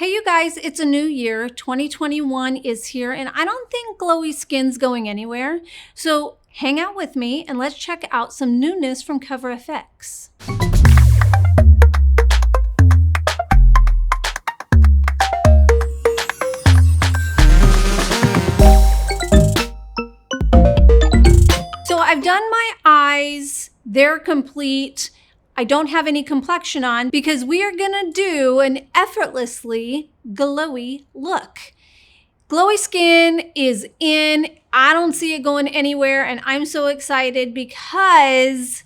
Hey you guys, it's a new year. 2021 is here and I don't think glowy skin's going anywhere. So hang out with me and let's check out some newness from Cover FX. So I've done my eyes, they're complete. I don't have any complexion on because we are gonna do an effortlessly glowy look. Glowy skin is in. I don't see it going anywhere and I'm so excited because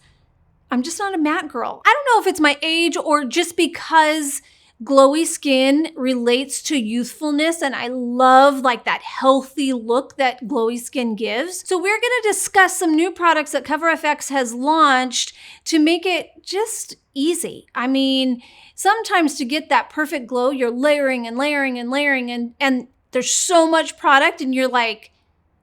I'm just not a matte girl. I don't know if it's my age or just because glowy skin relates to youthfulness and I love like that healthy look that glowy skin gives. So we're gonna discuss some new products that Cover FX has launched to make it just easy. I mean, sometimes to get that perfect glow, you're layering and layering and layering and there's so much product and you're like,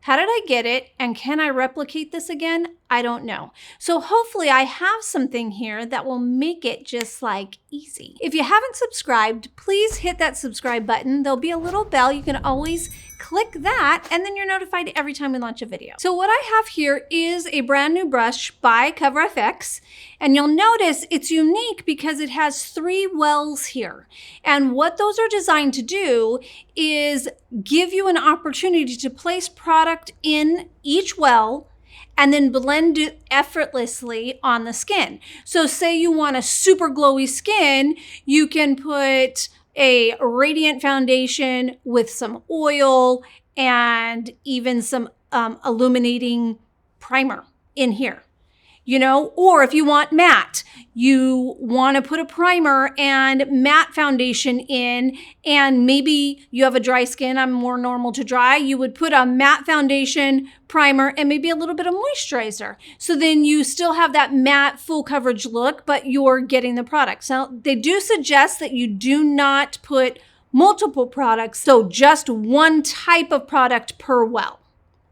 how did I get it? And can I replicate this again? I don't know. So hopefully I have something here that will make it just like easy. If you haven't subscribed, please hit that subscribe button. There'll be a little bell. You can always click that and then you're notified every time we launch a video. So what I have here is a brand new brush by Cover FX. And you'll notice it's unique because it has 3 wells here. And what those are designed to do is give you an opportunity to place product in each well and then blend it effortlessly on the skin. So say you want a super glowy skin, you can put a radiant foundation with some oil and even some illuminating primer in here. You know, or if you want matte, you want to put a primer and matte foundation in, and maybe you have a dry skin, I'm more normal to dry, you would put a matte foundation, primer, and maybe a little bit of moisturizer. So then you still have that matte full coverage look, but you're getting the products. Now, they do suggest that you do not put multiple products, so just one type of product per well,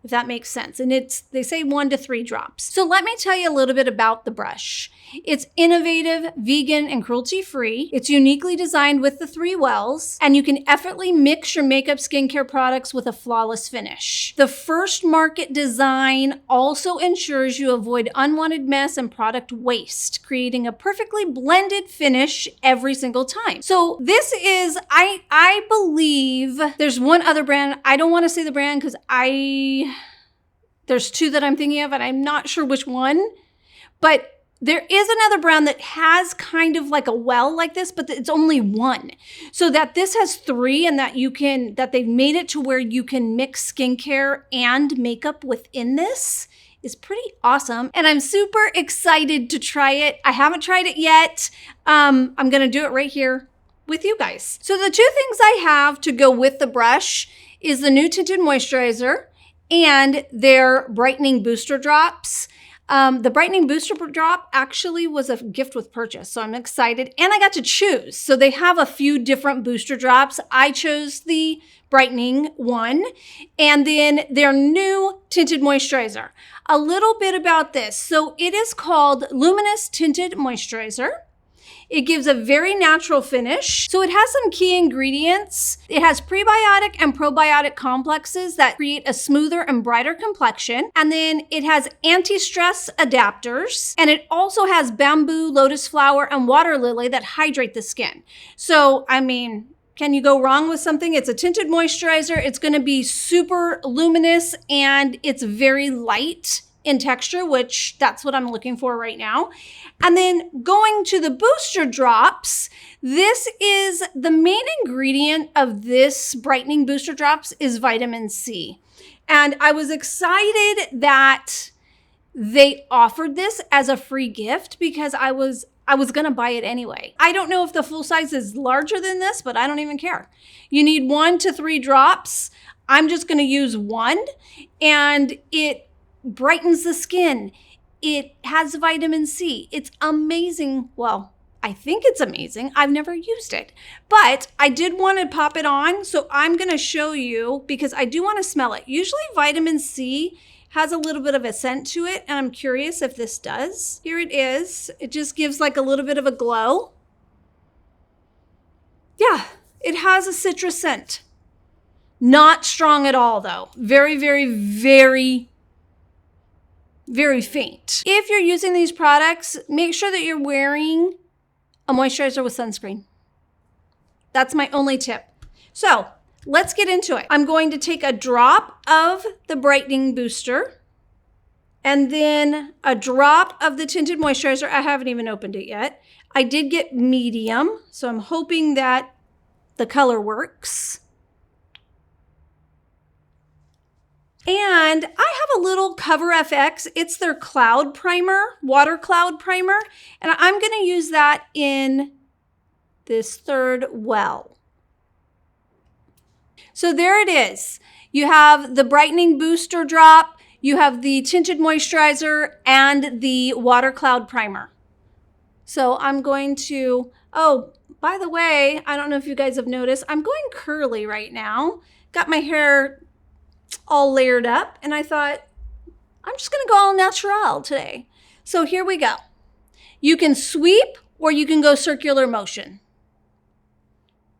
if that makes sense. And they say 1 to 3 drops. So let me tell you a little bit about the brush. It's innovative, vegan, and cruelty-free. It's uniquely designed with the 3 wells, and you can effortlessly mix your makeup skincare products with a flawless finish. The first market design also ensures you avoid unwanted mess and product waste, creating a perfectly blended finish every single time. So this is, I believe, there's one other brand. I don't want to say the brand because there's 2 that I'm thinking of and I'm not sure which one, but there is another brand that has kind of like a well like this, but it's only 1. So that this has 3 and that they've made it to where you can mix skincare and makeup within this is pretty awesome. And I'm super excited to try it. I haven't tried it yet. I'm gonna do it right here with you guys. So the 2 things I have to go with the brush is the new Tinted Moisturizer and their Brightening Booster drops. The Brightening Booster drop actually was a gift with purchase, so I'm excited. And I got to choose. So they have a few different booster drops. I chose the Brightening one, and then their new Tinted Moisturizer. A little bit about this. So it is called Luminous Tinted Moisturizer. It gives a very natural finish. So it has some key ingredients. It has prebiotic and probiotic complexes that create a smoother and brighter complexion. And then it has anti-stress adapters. And it also has bamboo, lotus flower, and water lily that hydrate the skin. So, I mean, can you go wrong with something? It's a tinted moisturizer. It's gonna be super luminous and it's very light in texture, which that's what I'm looking for right now. And then going to the booster drops, this is the main ingredient of this Brightening Booster drops is vitamin C. And I was excited that they offered this as a free gift because I was gonna buy it anyway. I don't know if the full size is larger than this, but I don't even care. You need 1 to 3 drops. I'm just gonna use 1 and it brightens the skin. It has vitamin C. It's amazing. Well, I think it's amazing. I've never used it, but I did want to pop it on. So I'm going to show you because I do want to smell it. Usually vitamin C has a little bit of a scent to it, and I'm curious if this does. Here it is. It just gives like a little bit of a glow. Yeah, It has a citrus scent. Not strong at all though. Very, very, very, very faint. If you're using these products, make sure that you're wearing a moisturizer with sunscreen. That's my only tip. So let's get into it. I'm going to take a drop of the Brightening Booster and then a drop of the Tinted Moisturizer. I haven't even opened it yet. I did get medium, so I'm hoping that the color works. And I have a little Cover FX. It's their cloud primer, water cloud primer. And I'm going to use that in this third well. So there it is. You have the Brightening Booster drop, you have the Tinted Moisturizer, and the water cloud primer. So I'm going to, oh, by the way, I don't know if you guys have noticed, I'm going curly right now. Got my hair all layered up, and I thought, I'm just gonna go all natural today. So here we go. You can sweep or you can go circular motion.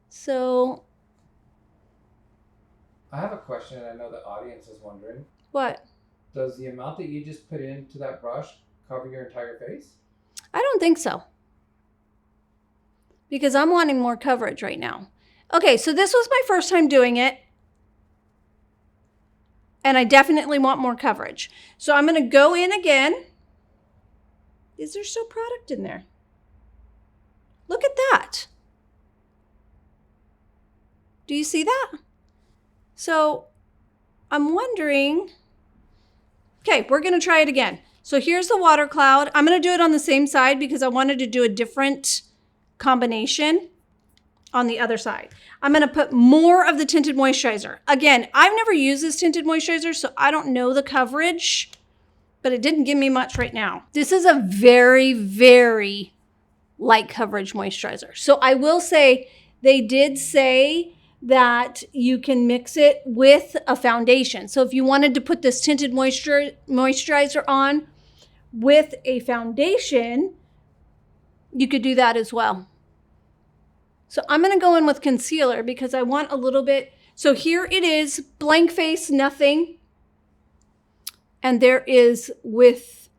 So. I have a question, and I know the audience is wondering. What? Does the amount that you just put into that brush cover your entire face? I don't think so. Because I'm wanting more coverage right now. Okay, so this was my first time doing it. And I definitely want more coverage. So I'm going to go in again. Is there still product in there? Look at that. Do you see that? So I'm wondering, okay, we're going to try it again. So here's the water cloud. I'm going to do it on the same side because I wanted to do a different combination on the other side. I'm going to put more of the Tinted Moisturizer. Again, I've never used this Tinted Moisturizer, so I don't know the coverage, but it didn't give me much right now. This is a very, very light coverage moisturizer. So I will say, they did say that you can mix it with a foundation. So if you wanted to put this Tinted Moisturizer on with a foundation, you could do that as well. So I'm going to go in with concealer because I want a little bit. So here it is, blank face, nothing. And there is with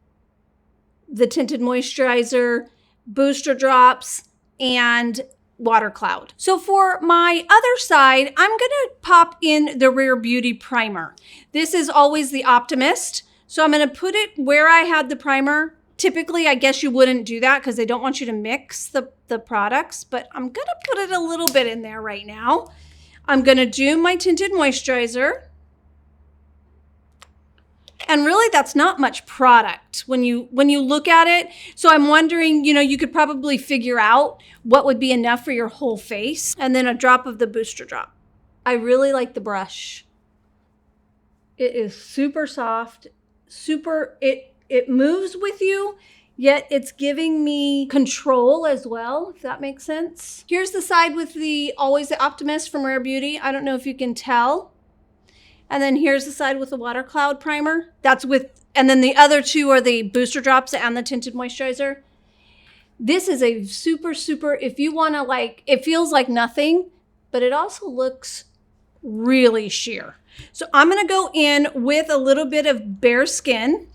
the Tinted Moisturizer, booster drops, and water cloud. So for my other side, I'm going to pop in the Rare Beauty primer. This is always the Optimist. So I'm going to put it where I had the primer. Typically, I guess you wouldn't do that because they don't want you to mix the products, but I'm going to put it a little bit in there right now. I'm going to do my Tinted Moisturizer. And really, that's not much product when you look at it. So I'm wondering, you could probably figure out what would be enough for your whole face. And then a drop of the booster drop. I really like the brush. It is super soft, it moves with you, yet it's giving me control as well, if that makes sense. Here's the side with always the Optimist from Rare Beauty. I don't know if you can tell. And then here's the side with the water cloud primer. And then the other two are the booster drops and the Tinted Moisturizer. This is a super, super, if you want to it feels like nothing, but it also looks really sheer. So I'm going to go in with a little bit of Bare Skin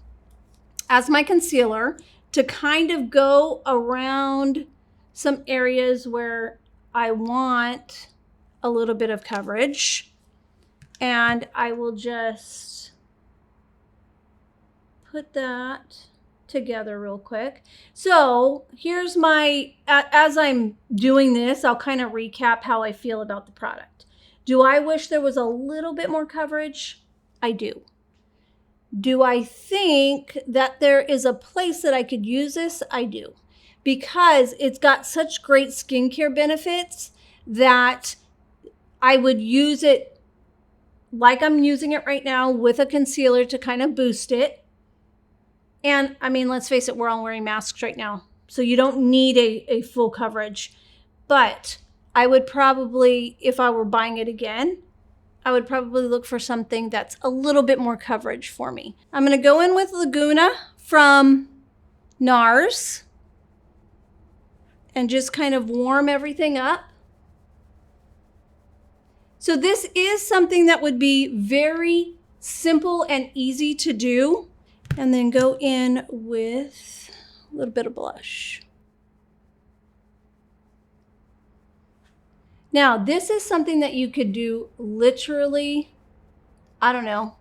as my concealer to kind of go around some areas where I want a little bit of coverage. And I will just put that together real quick. So here's as I'm doing this, I'll kind of recap how I feel about the product. Do I wish there was a little bit more coverage? I do. Do I think that there is a place that I could use this? I do. Because it's got such great skincare benefits that I would use it like I'm using it right now with a concealer to kind of boost it. And I mean, let's face it, we're all wearing masks right now. So you don't need a full coverage. But I would probably, if I were buying it again, I would probably look for something that's a little bit more coverage for me. I'm going to go in with Laguna from NARS and just kind of warm everything up. So this is something that would be very simple and easy to do. And then go in with a little bit of blush. Now, this is something that you could do literally, I don't know,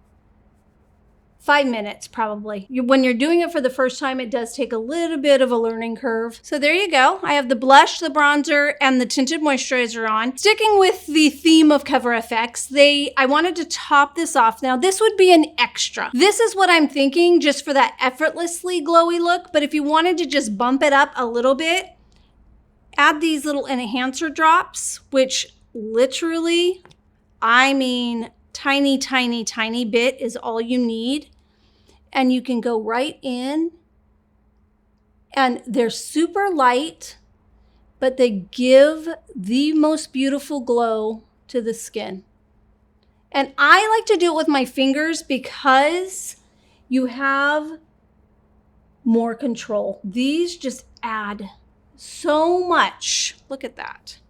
5 minutes probably. When you're doing it for the first time, it does take a little bit of a learning curve. So there you go. I have the blush, the bronzer, and the tinted moisturizer on. Sticking with the theme of Cover FX, I wanted to top this off. Now this would be an extra. This is what I'm thinking just for that effortlessly glowy look. But if you wanted to just bump it up a little bit, add these little enhancer drops, which literally, I mean, tiny, tiny, tiny bit is all you need. And you can go right in, and they're super light, but they give the most beautiful glow to the skin. And I like to do it with my fingers because you have more control. These just add so much. Look at that.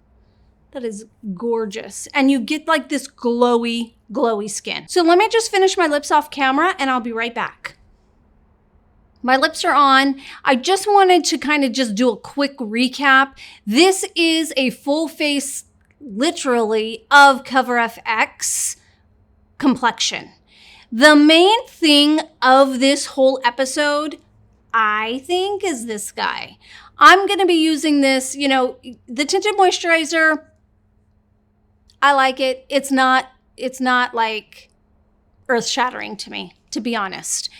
That is gorgeous. And you get like this glowy, glowy skin. So let me just finish my lips off camera and I'll be right back. My lips are on. I just wanted to kind of just do a quick recap. This is a full face, literally, of Cover FX complexion. The main thing of this whole episode, I think, is this guy. I'm going to be using this, the Tinted Moisturizer. I like it. It's not like earth-shattering to me, to be honest.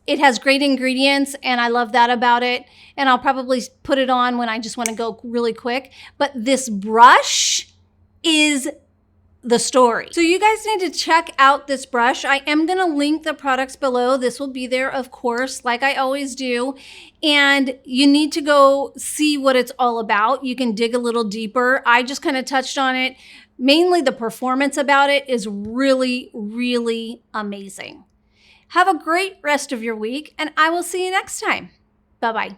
It has great ingredients, and I love that about it. And I'll probably put it on when I just want to go really quick. But this brush is the story. So you guys need to check out this brush. I am going to link the products below. This will be there, of course, like I always do. And you need to go see what it's all about. You can dig a little deeper. I just kind of touched on it. Mainly the performance about it is really, really amazing. Have a great rest of your week, and I will see you next time. Bye-bye.